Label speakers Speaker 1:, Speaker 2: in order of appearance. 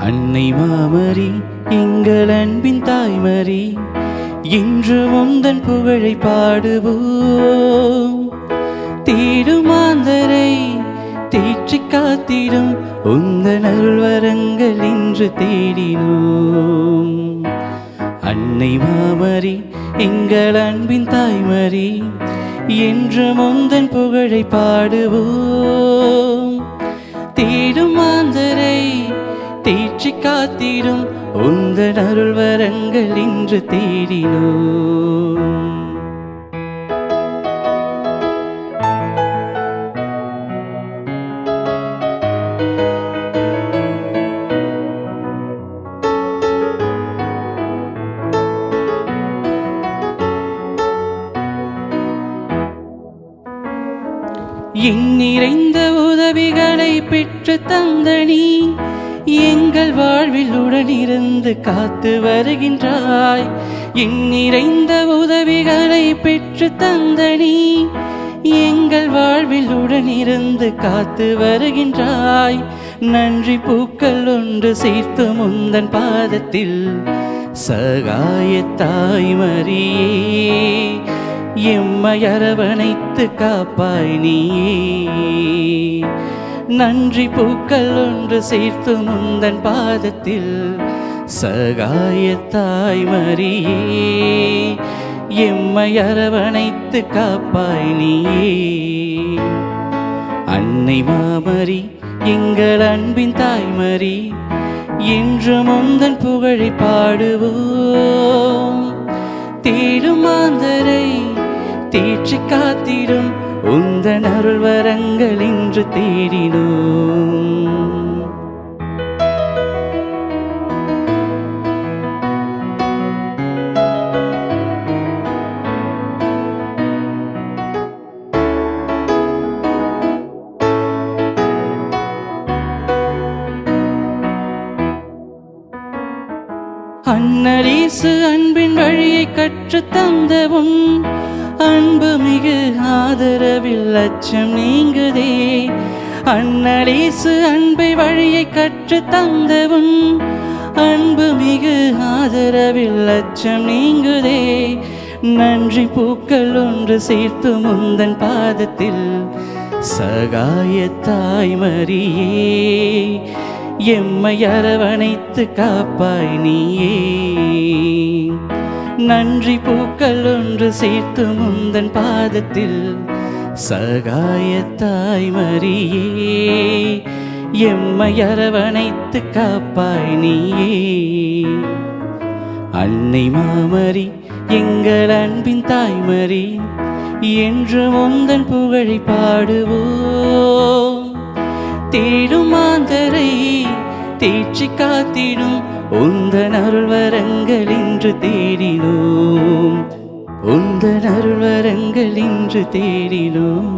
Speaker 1: அன்னை மாமரி எங்கள் அன்பின் தாய்மரி, இன்று உந்தன் புகழை பாடுவோம். தேடும் மாந்தரை தேற்றி காத்திடும் உந்தன் அருள் வரங்கள் இன்று தேடினோம். அன்னை மாமரி எங்கள் அன்பின் தாய்மரி, என்று உந்தன் புகழை பாடுவோம். தேடும் மாந்தரை தேற்றி காத்திடும் உந்தன் அருள் வரங்கள் இன்று தேடினோம். நிறைந்த உதவிகளை பெற்று தந்தனி, எங்கள் வாழ்வில் உடனிருந்து காத்து வருகின்றாய். நிறைந்த உதவிகளை பெற்று தந்தனி, எங்கள் வாழ்வில் உடனிருந்து காத்து வருகின்றாய். நன்றி பூக்கள் ஒன்று சேர்த்து முந்தன் பாதத்தில் சகாய தாய்மரியே, எம்மை அரவணைத்து காப்பாய் நீயே. நன்றி பூக்கள் ஒன்று சேர்த்து முந்தன் பாதத்தில் சகாய தாய்மரியே, எம்மை அரவணைத்து காப்பாய் நீயே. அன்னை மாமரி எங்கள் அன்பின் தாய்மரி, என்று முந்தன் புகழை பாடுவோம். தேடும் மாந்தரை தேற்றி காத்திடும் உந்தன் அருள் வரங்கள் இன்று தேடினோம். அன்னரேசு அன்பின் வழியை கற்று தந்தவும், அன்பு மிகு ஆதரவில் அச்சம் நீங்குதே. அன்னரேசு அன்பை வழியை கற்று தந்தவும், அன்பு மிகு ஆதரவில் அச்சம் நீங்குதே. நன்றி பூக்கள் ஒன்று சேர்த்து முந்தன் பாதத்தில் சகாய தாய்மரியே, எம்மை அரவணைத்து காப்பாய் நீயே. நன்றி பூக்கள் ஒன்று சேர்த்து முந்தன் பாதத்தில் சகாய தாய்மரியே, எம்மை அரவணைத்து காப்பாய் நீயே. அன்னை மாமரி எங்கள் அன்பின் தாய்மரி, என்று முந்தன் புகழை பாடுவோம். தேடும் மாந்தரை தேற்றி காத்திடும் உந்தன் அருள் வரங்கள் இன்று தேடினோம். உந்தன் அருள் வரங்கள் இன்று தேடினோம்.